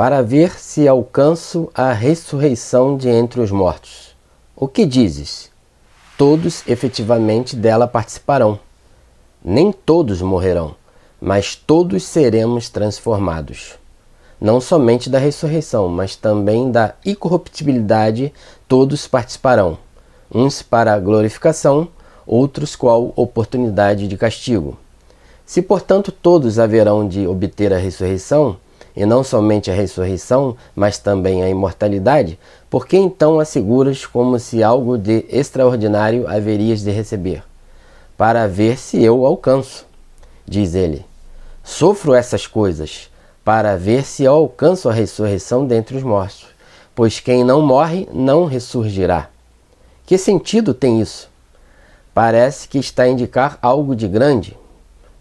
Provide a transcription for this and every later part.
para ver se alcanço a ressurreição de entre os mortos. O que dizes? Todos efetivamente dela participarão. Nem todos morrerão, mas todos seremos transformados. Não somente da ressurreição, mas também da incorruptibilidade todos participarão. Uns para a glorificação, outros qual oportunidade de castigo. Se, portanto, todos haverão de obter a ressurreição, e não somente a ressurreição, mas também a imortalidade, por que então asseguras como se algo de extraordinário haverias de receber? Para ver se eu alcanço, diz ele. Sofro essas coisas, para ver se eu alcanço a ressurreição dentre os mortos, pois quem não morre não ressurgirá. Que sentido tem isso? Parece que está a indicar algo de grande.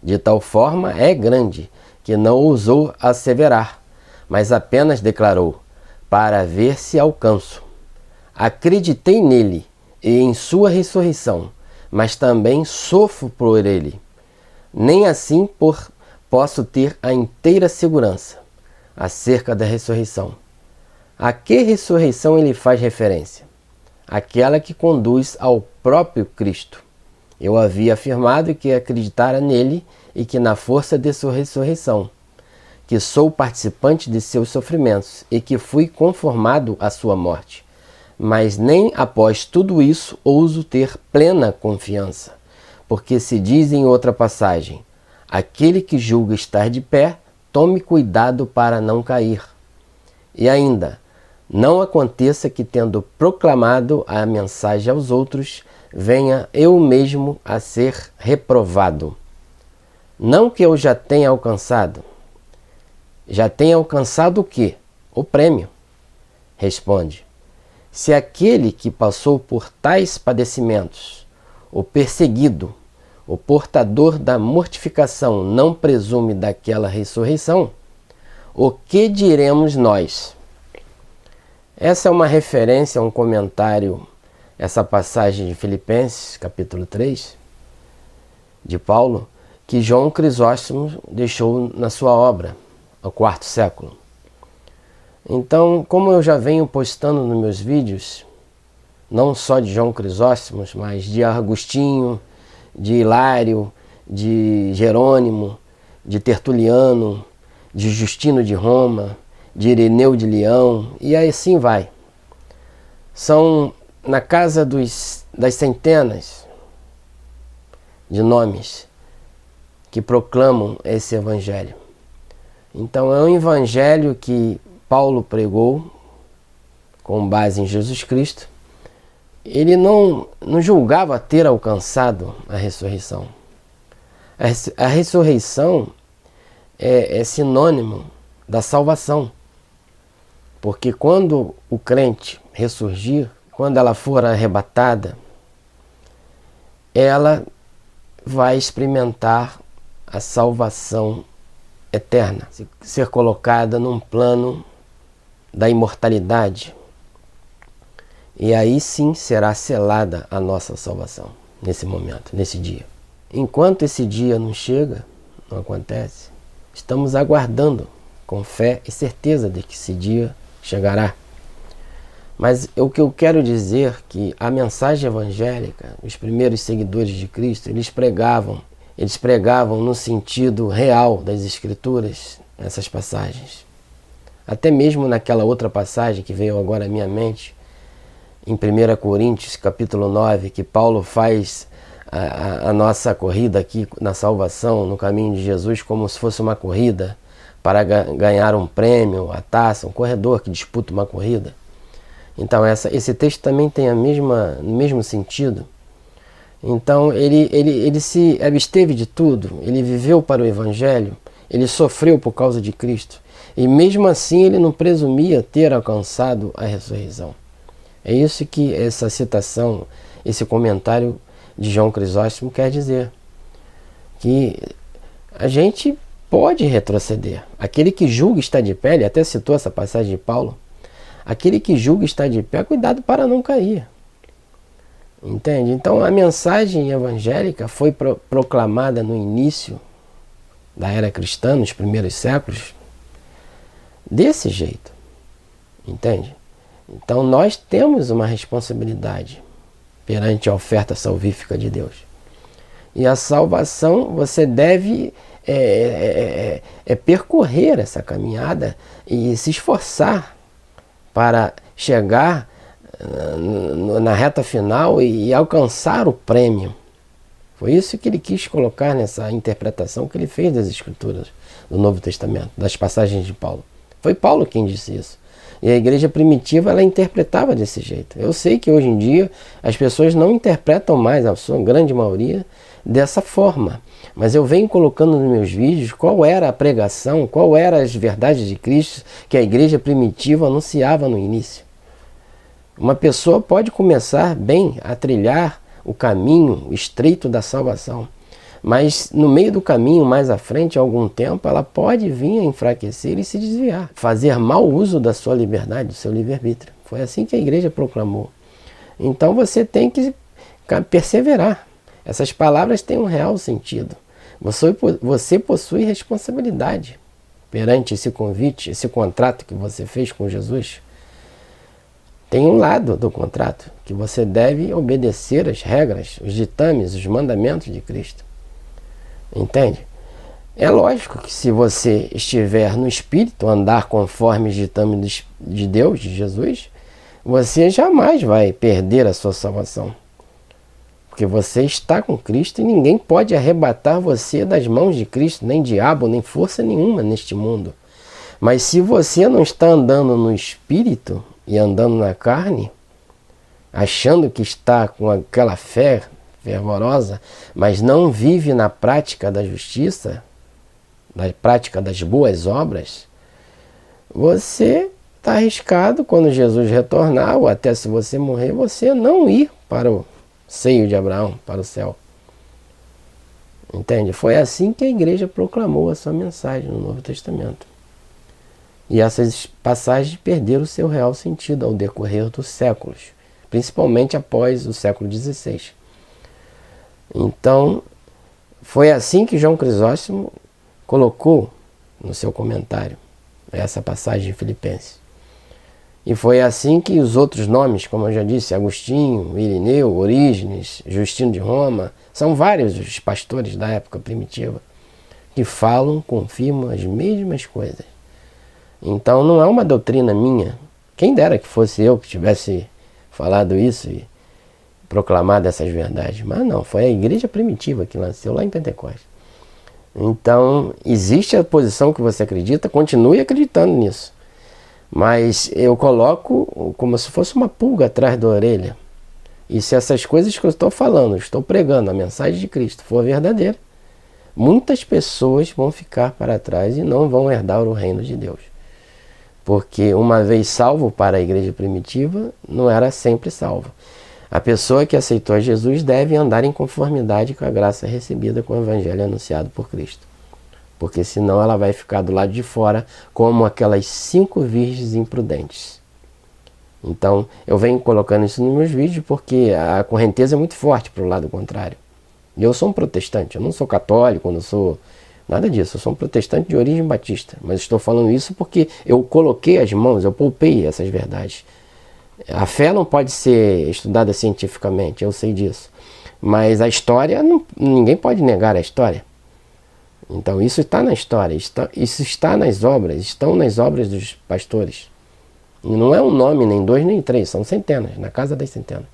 De tal forma é grande, que não ousou asseverar, mas apenas declarou, para ver se alcanço. Acreditei nele e em sua ressurreição, mas também sofro por ele. Nem assim posso ter a inteira segurança acerca da ressurreição. A que ressurreição ele faz referência? Aquela que conduz ao próprio Cristo. Eu havia afirmado que acreditara nele e que na força de sua ressurreição, que sou participante de seus sofrimentos e que fui conformado à sua morte. Mas nem após tudo isso ouso ter plena confiança, porque se diz em outra passagem, aquele que julga estar de pé, tome cuidado para não cair. E ainda, não aconteça que, tendo proclamado a mensagem aos outros, venha eu mesmo a ser reprovado. Não que eu já tenha alcançado. Já tenha alcançado o quê? O prêmio. Responde. Se aquele que passou por tais padecimentos, o perseguido, o portador da mortificação não presume daquela ressurreição, o que diremos nós? Essa é uma referência a um comentário, essa passagem de Filipenses, capítulo 3, de Paulo, que João Crisóstomo deixou na sua obra, ao IV século. Então, como eu já venho postando nos meus vídeos, não só de João Crisóstomo, mas de Agostinho, de Hilário, de Jerônimo, de Tertuliano, de Justino de Roma, de Ireneu de Leão, e assim vai. São na casa das centenas de nomes que proclamam esse evangelho. Então é um evangelho que Paulo pregou com base em Jesus Cristo. Ele não julgava ter alcançado a ressurreição. A ressurreição é sinônimo da salvação. Porque quando o crente ressurgir, quando ela for arrebatada, ela vai experimentar a salvação eterna, ser colocada num plano da imortalidade. E aí sim será selada a nossa salvação, nesse momento, nesse dia. Enquanto esse dia não chega, não acontece, estamos aguardando com fé e certeza de que esse dia chegará. Mas o que eu quero dizer é que a mensagem evangélica, os primeiros seguidores de Cristo, eles pregavam no sentido real das Escrituras, essas passagens. Até mesmo naquela outra passagem que veio agora à minha mente, em 1 Coríntios, capítulo 9, que Paulo faz a nossa corrida aqui na salvação, no caminho de Jesus, como se fosse uma corrida para ganhar um prêmio, a taça, um corredor que disputa uma corrida. Então esse texto também tem o mesmo sentido. Então ele se absteve de tudo, ele viveu para o Evangelho, ele sofreu por causa de Cristo. E mesmo assim ele não presumia ter alcançado a ressurreição. É isso que essa citação, esse comentário de João Crisóstomo quer dizer. Que a gente pode retroceder. Aquele que julga está de pé, ele até citou essa passagem de Paulo. Aquele que julga está de pé, cuidado para não cair. Entende? Então a mensagem evangélica foi proclamada no início da era cristã, nos primeiros séculos, desse jeito, entende? Então nós temos uma responsabilidade perante a oferta salvífica de Deus. E a salvação, você deve percorrer essa caminhada e se esforçar para chegar na reta final e alcançar o prêmio. Foi isso que ele quis colocar nessa interpretação que ele fez das Escrituras do Novo Testamento, das passagens de Paulo. Foi Paulo quem disse isso. E a igreja primitiva, ela interpretava desse jeito. Eu sei que hoje em dia as pessoas não interpretam mais, a sua grande maioria, dessa forma. Mas eu venho colocando nos meus vídeos qual era a pregação, qual eram as verdades de Cristo que a igreja primitiva anunciava no início. Uma pessoa pode começar bem a trilhar o caminho estreito da salvação, mas no meio do caminho, mais à frente, algum tempo, ela pode vir a enfraquecer e se desviar, fazer mau uso da sua liberdade, do seu livre-arbítrio. Foi assim que a igreja proclamou. Então você tem que perseverar. Essas palavras têm um real sentido. Você possui responsabilidade perante esse convite, esse contrato que você fez com Jesus. Tem um lado do contrato, que você deve obedecer as regras, os ditames, os mandamentos de Cristo. Entende? É lógico que se você estiver no Espírito, andar conforme os ditames de Deus, de Jesus, você jamais vai perder a sua salvação. Porque você está com Cristo e ninguém pode arrebatar você das mãos de Cristo, nem diabo, nem força nenhuma neste mundo. Mas se você não está andando no Espírito e andando na carne, achando que está com aquela fé fervorosa, mas não vive na prática da justiça, na prática das boas obras, você está arriscado quando Jesus retornar, ou até se você morrer, você não ir para o seio de Abraão, para o céu. Entende? Foi assim que a igreja proclamou a sua mensagem no Novo Testamento. E essas passagens perderam o seu real sentido ao decorrer dos séculos, principalmente após o século XVI. Então, foi assim que João Crisóstomo colocou no seu comentário essa passagem de Filipenses. E foi assim que os outros nomes, como eu já disse, Agostinho, Irineu, Orígenes, Justino de Roma, são vários os pastores da época primitiva que falam, confirmam as mesmas coisas. Então não é uma doutrina minha. Quem dera que fosse eu que tivesse falado isso e proclamado essas verdades. Mas não, foi a igreja primitiva que nasceu lá em Pentecostes. Então, existe a posição que você acredita, continue acreditando nisso. Mas eu coloco como se fosse uma pulga atrás da orelha. E se essas coisas que eu estou falando, estou pregando, a mensagem de Cristo for verdadeira, muitas pessoas vão ficar para trás e não vão herdar o reino de Deus. Porque uma vez salvo para a igreja primitiva, não era sempre salvo. A pessoa que aceitou Jesus deve andar em conformidade com a graça recebida com o evangelho anunciado por Cristo. Porque senão ela vai ficar do lado de fora como aquelas 5 virgens imprudentes. Então eu venho colocando isso nos meus vídeos porque a correnteza é muito forte para o lado contrário. E eu sou um protestante, eu não sou católico, eu não sou nada disso, eu sou um protestante de origem batista. Mas estou falando isso porque eu coloquei as mãos, eu poupei essas verdades. A fé não pode ser estudada cientificamente, eu sei disso. Mas a história, ninguém pode negar a história. Então isso está na história, isso está nas obras, estão nas obras dos pastores. E não é um nome, nem 2, nem 3, são centenas, na casa das centenas.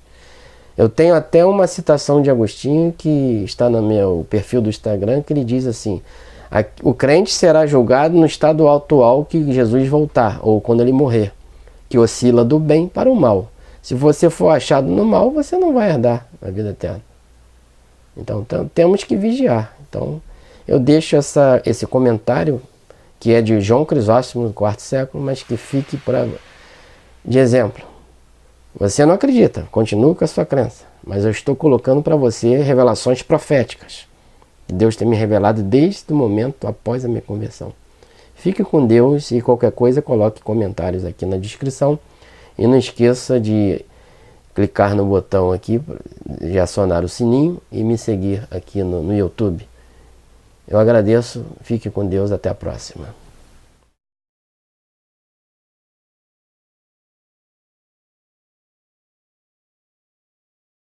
Eu tenho até uma citação de Agostinho que está no meu perfil do Instagram, que ele diz assim: o crente será julgado no estado atual que Jesus voltar, ou quando ele morrer, que oscila do bem para o mal. Se você for achado no mal, você não vai herdar a vida eterna. Então temos que vigiar. Então eu deixo esse comentário, que é de João Crisóstomo, do 4º século, mas que fique de exemplo. Você não acredita, continue com a sua crença, mas eu estou colocando para você revelações proféticas, que Deus tem me revelado desde o momento após a minha conversão. Fique com Deus e qualquer coisa coloque comentários aqui na descrição. E não esqueça de clicar no botão aqui, de acionar o sininho e me seguir aqui no YouTube. Eu agradeço, fique com Deus, até a próxima.